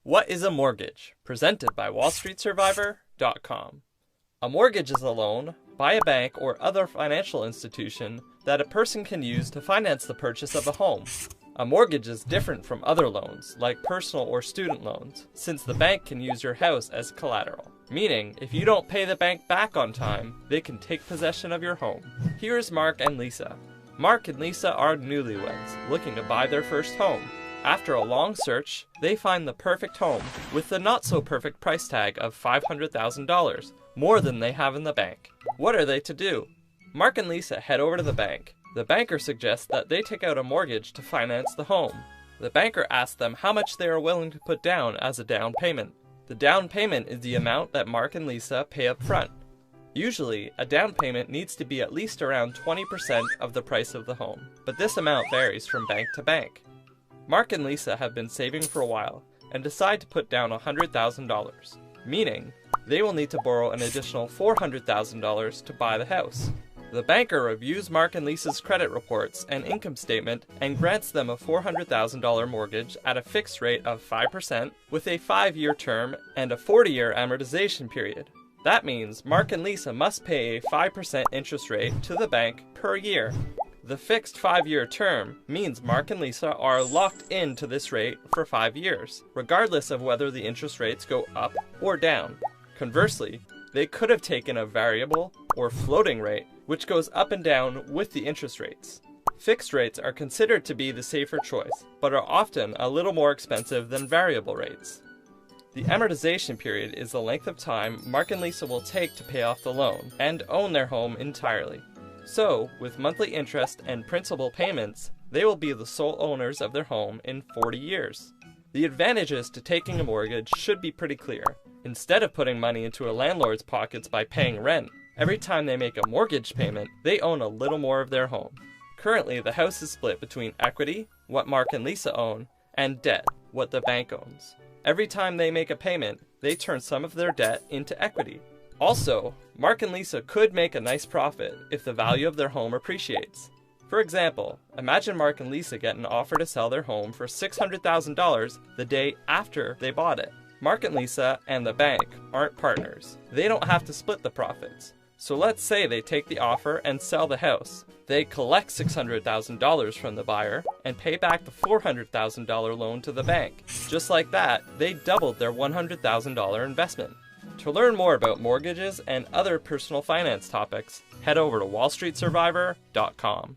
What is a mortgage? Presented by WallStreetSurvivor.com. A mortgage is a loan by a bank or other financial institution that a person can use to finance the purchase of a home. A mortgage is different from other loans, like personal or student loans, since the bank can use your house as collateral. Meaning, if you don't pay the bank back on time, they can take possession of your home. Here's Mark and Lisa. Mark and Lisa are newlyweds, looking to buy their first home. After a long search, they find the perfect home, with the not-so-perfect price tag of $500,000, more than they have in the bank. What are they to do? Mark and Lisa head over to the bank. The banker suggests that they take out a mortgage to finance the home. The banker asks them how much they are willing to put down as a down payment. The down payment is the amount that Mark and Lisa pay up front. Usually, a down payment needs to be at least around 20% of the price of the home, but this amount varies from bank to bank. Mark and Lisa have been saving for a while and decide to put down $100,000, meaning they will need to borrow an additional $400,000 to buy the house. The banker reviews Mark and Lisa's credit reports and income statement and grants them a $400,000 mortgage at a fixed rate of 5% with a 5-year term and a 40-year amortization period. That means Mark and Lisa must pay a 5% interest rate to the bank per year. The fixed 5-year term means Mark and Lisa are locked into this rate for 5 years, regardless of whether the interest rates go up or down. Conversely, they could have taken a variable or floating rate, which goes up and down with the interest rates. Fixed rates are considered to be the safer choice, but are often a little more expensive than variable rates. The amortization period is the length of time Mark and Lisa will take to pay off the loan and own their home entirely. So, with monthly interest and principal payments, they will be the sole owners of their home in 40 years. The advantages to taking a mortgage should be pretty clear. Instead of putting money into a landlord's pockets by paying rent, every time they make a mortgage payment, they own a little more of their home. Currently, the house is split between equity, what Mark and Lisa own, and debt, what the bank owns. Every time they make a payment, they turn some of their debt into equity. Also, Mark and Lisa could make a nice profit if the value of their home appreciates. For example, imagine Mark and Lisa get an offer to sell their home for $600,000 the day after they bought it. Mark and Lisa and the bank aren't partners. They don't have to split the profits. So let's say they take the offer and sell the house. They collect $600,000 from the buyer and pay back the $400,000 loan to the bank. Just like that, they doubled their $100,000 investment. To learn more about mortgages and other personal finance topics, head over to WallStreetSurvivor.com.